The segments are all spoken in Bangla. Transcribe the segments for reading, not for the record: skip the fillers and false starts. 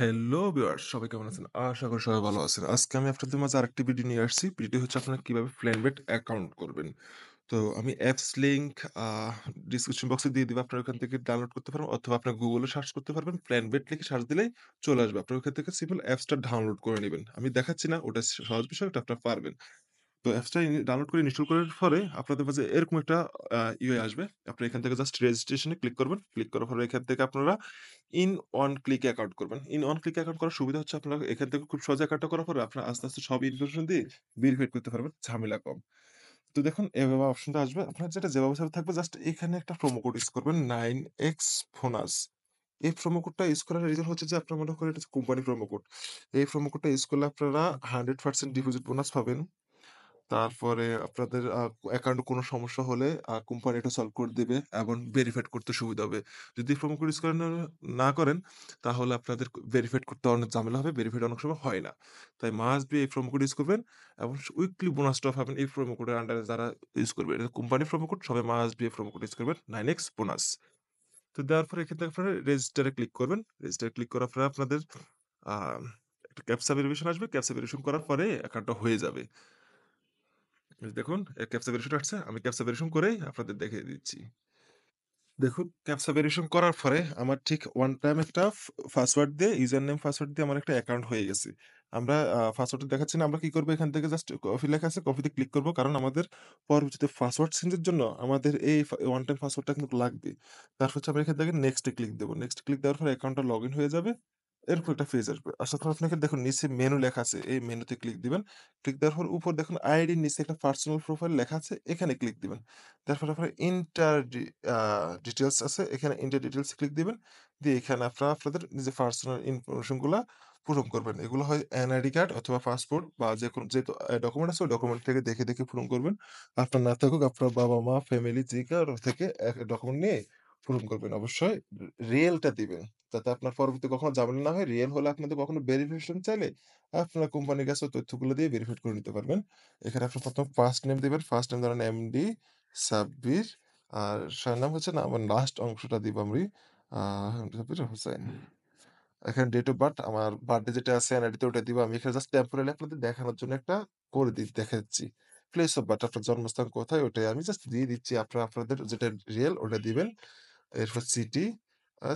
হ্যালো ভিউয়ার্স, সবাই কেমন আছেন? আশা করি সবাই ভালো আছেন। আজকে আমি আপনাদের মাঝে আরেকটি ভিডিও নিয়ে আসছি। ভিডিওটি হচ্ছে আপনারা কিভাবে প্ল্যানবেট অ্যাকাউন্ট করবেন। তো আমি অ্যাপস লিংক ডিসক্রিপশন বক্সে দিয়ে দিব। আপনারা ওখান থেকে ডাউনলোড করতে পারবেন অথবা আপনার গুগলে সার্চ করতে পারবেন। প্ল্যানবেট লিখে সার্চ দিলেই চলে আসবে। আপনারা ওখান থেকে সিম্পল অ্যাপসটা ডাউনলোড করে নিবেন। আমি দেখাচ্ছি না, ওটা সহজ বিষয়, ওটা আপনারা পারবেন। তো অ্যাপসটা ডাউনলোড করে ইনস্টল করার পরে আপনাদের মাঝে এরকম একটা ইয়ে আসবে। আপনি এখান থেকে জাস্ট রেজিস্ট্রেশন এ ক্লিক করবেন। ক্লিক করার পরে এখান থেকে আপনারা ইন ওয়ান ক্লিক অ্যাকাউন্ট করবেন। ইন ওয়ান ক্লিক অ্যাকাউন্ট করার সুবিধা হচ্ছে আপনারা এখান থেকে খুব সহজে অ্যাকাউন্টটা করার পরে আপনারা আস্তে, আস্তে সব ইনফরমেশন দিয়ে ভেরিফাই করতে পারবেন। ঝামেলা কম। তো দেখুন এভাবে অপশনটা আসবে। আপনার যেটা যেভাবে সেভাবে থাকবে, জাস্ট এখানে একটা প্রোমো কোড ইউজ করবেন 9x বোনাস। এই প্রোমো কোডটা ইউজ করার রিজন হচ্ছে যে আপনার মনে করেন এটা হচ্ছে কোম্পানি প্রোমো কোড। এই প্রোমো কোডটা ইউজ করলে আপনারা 100% ডিপোজিট বোনাস পাবেন। তারপরে আপনাদের অ্যাকাউন্টে কোনো সমস্যা হলে কোম্পানি এটা সলভ করে দিবে এবং ভেরিফাইড করতে সুবিধা হবে। যদি প্রোমো কোড ইউজ করেন না করেন, তাহলে আপনাদের ভেরিফাইড করতে অনেক ঝামেলা হবে। ভেরিফাইড অনেক সময় হয় না। তাই মাস্ট বি এই প্রোমো কোড ইউজ করবেন এবং উইকলি বোনাসটাও পাবেন এই প্রোমো কোডের আন্ডারে যারা ইউজ করবে। এটা কোম্পানির প্রোমো কোড, সবাই মাস্ট বি এই প্রোমো কোড ইউজ করবেন 9x বোনাস। তো দেওয়ার পরে এখান থেকে আপনারা রেজিস্টারে ক্লিক করবেন। রেজিস্টারে ক্লিক করার পরে আপনাদের আ একটা ক্যাপচা ভেরিফিকেশন আসবে। ক্যাপচা ভেরিফিকেশন করার পরে অ্যাকাউন্টটা হয়ে যাবে। এই দেখুন ক্যাপচা ভেরিফিকেশন আসছে। আমি ক্যাপচা ভেরিফিকেশন করেই আপনাদের দেখিয়ে দিচ্ছি। দেখুন ক্যাপচা ভেরিফিকেশন করার পরে আমার ঠিক ওয়ান টাইম একটা পাসওয়ার্ড দিয়ে ইউজার নেম পাসওয়ার্ড দিয়ে আমার একটা অ্যাকাউন্ট হয়ে গেছে। আমরা পাসওয়ার্ডটা দেখাচ্ছি না। আমরা কি করব, এখান থেকে জাস্ট কপি লেখা আছে, কপিতে ক্লিক করব। কারণ আমাদের পরবর্তীতে পাসওয়ার্ড চেঞ্জের জন্য আমাদের এই ওয়ান টাইম পাসওয়ার্ডটা কিন্তু লাগবে। তারপর হচ্ছে আমরা এখান থেকে নেক্সট এ ক্লিক দেব। নেক্সট ক্লিক দেওয়ার পরে অ্যাকাউন্টটা লগইন হয়ে যাবে। এরকম একটা পেজ আসবে। আসার পর আপনাকে দেখুন নিচে মেনু লেখা আছে। এই মেনুতে ক্লিক দিবেন। ক্লিক দেওয়ার পর উপর দেখুন আইডির নিচে একটা পার্সোনাল প্রোফাইল লেখা আছে। এখানে ক্লিক দিবেন। তারপর আপনার ইন্টার আ ডিটেইলস আছে। এখানে ইন্টার ডিটেইলস এ ক্লিক দিবেন। দিয়ে এখানে আপনারা আপনাদের নিজের পার্সোনাল ইনফরমেশন গুলা পূরণ করবেন। এগুলো হয় এনআইডি কার্ড অথবা পাসপোর্ট বা যেকোনো যেহেতু ডকুমেন্ট আছে ওই ডকুমেন্ট থেকে দেখে, দেখে পূরণ করবেন। আপনার না থাকুক আপনার বাবা-মা, ফ্যামিলি যে কারো থেকে ডকুমেন্ট নিয়ে পূরণ করবেন। অবশ্যই রিয়েলটা দিবেন। যাতে আপনার পরবর্তীতে কখনো ঝামেলা না হয়। রিয়েল হলে আপনাদের কখনো ভেরিফিকেশন চাইলে আপনারা কোম্পানির কাছে তথ্যগুলো দিয়ে ভেরিফাইড করে নিতে পারবেন। এখানে আপনার ১ম ফার্স্ট নেম দিবেন। ফার্স্ট নেম ধরেন এমডি সাব্বির। আর সরনাম হচ্ছে না, আমার লাস্ট অংশটা দিব আমি। আ সাব্বির হোসেন। এখানে ডেট অফ বার্থ আমার বার্থডে যেটা আছে এনআইডিতে ওটা দিব। আমি এখানে জাস্ট টেম্পোরারি আপনাদের দেখানোর জন্য একটা করে দেখাচ্ছি। প্লেস অফ বার্থ আপনার জন্মস্থান কোথায় ওটাই আমি জাস্ট দিয়ে দিচ্ছি। আপনারা আপনাদের যেটা রিয়াল ওটা দিবেন। এরপর সিটি,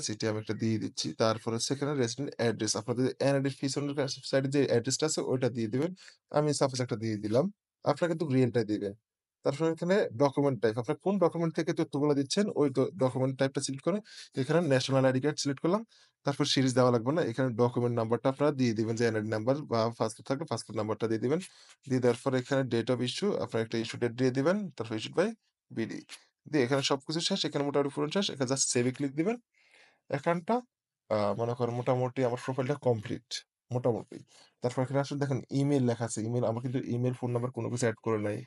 সিটি আমি একটা দিয়ে দিচ্ছি। তারপর হচ্ছে এখানে রেসিডেন্ট অ্যাড্রেস। আপনাদের এনআইডির পিছনের সাইডে যে অ্যাড্রেসটা আছে ওইটা দিয়ে দিবেন। আমি সাপোজ একটা দিয়ে দিলাম। আপনারা কিন্তু রিয়েলটাই দিবেন। তারপর এখানে ডকুমেন্ট টাইপ। আপনার কোন ডকুমেন্ট থেকে তথ্যগুলো দিচ্ছেন ওই ডকুমেন্ট টাইপটা সিলেক্ট করে এখানে ন্যাশনাল আইডি কার্ড সিলেক্ট করলাম। তারপর সিরিজ দেওয়া লাগবে না। এখানে ডকুমেন্ট নাম্বারটা আপনারা দিয়ে দিবেন যে এনআইডি নাম্বার বা পাসপোর্ট থাকলে পাসপোর্ট নাম্বারটা দিয়ে দিবেন। দিয়ে দেওয়ার পরে এখানে ডেট অফ ইস্যু আপনার একটা ইস্যু ডেট দিয়ে দিবেন। তারপর ইস্যুড বাই বিডি। দিয়ে এখানে সবকিছু শেষ। এখানে মোটামুটি পূরণ শেষ। এখানে জাস্ট সেভ এ ক্লিক দিবেন। অ্যাকাউন্টটা মনে করেন মোটামুটি আমার প্রোফাইলটা কমপ্লিট। মোটামুটি। তারপর এখানে আসলে দেখেন ইমেইল লেখা আছে। ইমেইল আমার কিন্তু ইমেইল, ফোন নাম্বার কোনো কিছু এড করে নাই।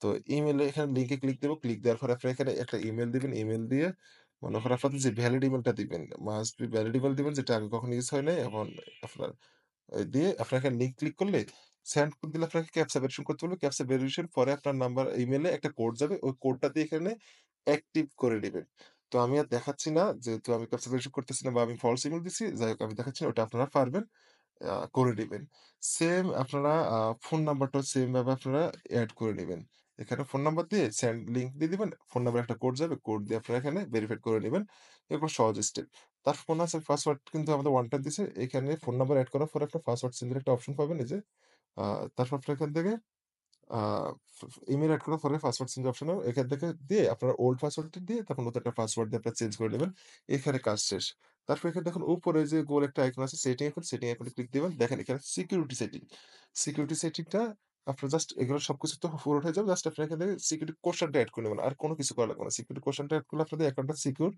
তো ইমেইলে এখানে লিংকে ক্লিক দেব। ক্লিক দেওয়ার পরে আপনারা এখানে একটা ইমেইল দিবেন। ইমেইল দিয়ে মনে করেন আপনাদের যে ভ্যালিড ইমেইলটা দিবেন, মাস্ট বি ভ্যালিড ইমেইল দিবেন যেটা আগে কখনো ইউজ হয় নাই। এখন আপনার দিয়ে আপনার এখানে লিংক ক্লিক করলে সেন্ড কোড দিলে আপনাকে ক্যাপচা ভেরিফিকেশন করতে বলবে। ক্যাপচা ভেরিফিকেশন পরে আপনার নাম্বার ইমেইলে একটা কোড যাবে। ওই কোডটা দিয়ে এখানে অ্যাক্টিভ করে নিবেন। তো আমি আর দেখাচ্ছি না যেহেতু আমি ক্যাপচা ভেরিফিকেশন করতেছি না বা আমি ফলস ইমেইল দিছি। যাই হোক আমি দেখাচ্ছি না, ওটা আপনারা পারবেন। করে নিবেন। সেম আপনারা ফোন নাম্বারটাও সেম ভাবে আপনারা এড করে নিবেন। এখানে ফোন নাম্বার দিয়ে সেন্ড লিংক দিয়ে দিবেন। ফোন নাম্বারে একটা কোড যাবে। কোড দিয়ে আপনারা এখানে ভেরিফাইড করে নিবেন। এরপর সহজ স্টেপ। তার ফোন আছে পাসওয়ার্ড কিন্তু আমাদের ওয়ান টাইম দিছে। এখানে ফোন নাম্বার এড করার পরে একটা পাসওয়ার্ড চেঞ্জ এর একটা অপশন পাবেন এই যে। আ তারপর আপনারা এখান থেকে আ ইমেইল এড করার পরে পাসওয়ার্ড চেঞ্জ অপশন এখান থেকে দিয়ে আপনার ওল্ড পাসওয়ার্ডটা দিয়ে তারপর নতুন একটা পাসওয়ার্ড দিয়ে আপনারা চেঞ্জ করে নেবেন। এখানে কাজ শেষ। তারপর এখানে দেখুন উপরে যে গোল একটা আইকন আছে সেটিং আইকনে ক্লিক দিবেন। দেখেন এখানে সিকিউরিটি সেটিং। সিকিউরিটি সেটিংটা আপনার জাস্ট এগুলো সবকিছু তো পূরণ হয়ে যাবে। জাস্ট আপনি এখান থেকে সিকিউরিটি কোয়েশ্চেনটা এড করে নেবেন। আর কোন কিছু করা লাগবে না। সিকিউরিটি কোয়েশ্চেনটা এড করলে আপনাদের অ্যাকাউন্টটা সিকিউর।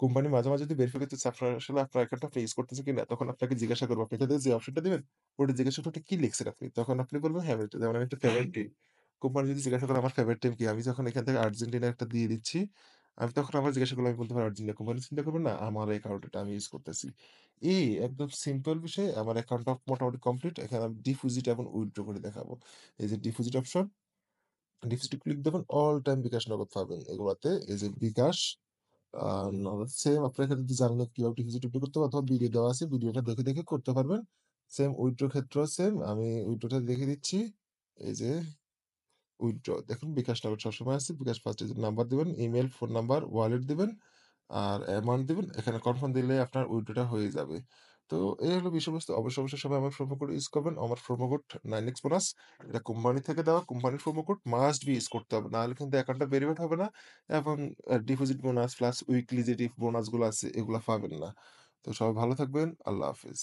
কোম্পানি মাঝে, মাঝে যদি ভেরিফাই করতে চায় আপনার আসলে আপনার অ্যাকাউন্টটা আপনি ইউজ করতেছেন কিনা তখন আপনাকে জিজ্ঞাসা করবে। আপনি এখান থেকে যে অপশনটা দিবেন ওটা জিজ্ঞাসা করবে কি লিখছেন আপনি। তখন আপনি বলবেন হ্যাঁ, যেমন আমি একটা ফেভারিট টিম। কোম্পানি যদি জিজ্ঞাসা করে আমার ফেভারিট টিম কি? আমি যখন এখান থেকে আর্জেন্টিনা একটা দিয়ে দিচ্ছি, আমি তখন আমার জিজ্ঞাসা করলে আমি বলতে পারি আর্জেন্টিনা। কোম্পানি চিন্তা করবে না আমার এই কার্ডটা আমি ইউজ করতেছি। একদম সিম্পল বিষয় আমার অ্যাকাউন্টটা মোটামুটি কমপ্লিট। এখানে আমি ডিপোজিট এবং উইথড্র করে দেখাবো। এই যে ডিপোজিট অপশন, ডিপোজিটে ক্লিক দেবেন অল টাইম বিকাশ নগদ পাবেন। এগুলাতে এই যে বিকাশ, আ না সেম আপনার এখানে যদি জানেন না কিভাবে ডিপোজিট উইথড্র করতে হবে অথবা ভিডিও দেওয়া আছে, ভিডিওটা দেখে করতে পারবেন। সেম উইথড্র ক্ষেত্রেও সেম আমি উইথড্রটা দেখিয়ে দিচ্ছি। এই যে উইথড্র দেখুন বিকাশ নাম্বার সবসময় আছে। বিকাশ ফার্স্ট এ নাম্বার দিবেন, ইমেইল, ফোন নাম্বার, ওয়ালেট দিবেন। আর অ্যামাউন্ট দিবেন। এখানে কনফার্ম দিলে আপনার উইথড্রটা হয়ে যাবে। তো এই হলো বিষয়বস্তু। অবশ্যই সবাই আমার প্রোমো কোড ইউজ করবেন। আমার প্রোমো কোড 9x বোনাস। এটা কোম্পানি থেকে দেওয়া। কোম্পানির promo code must be use করতে হবে। না হলে কিন্তু অ্যাকাউন্টটা ভেরিফাইড হবে না এবং ডিপোজিট বোনাস প্লাস উইকলি যে বোনাসগুলো আছে এগুলা পাবেন না। তো সবাই ভালো থাকবেন। আল্লাহ হাফেজ।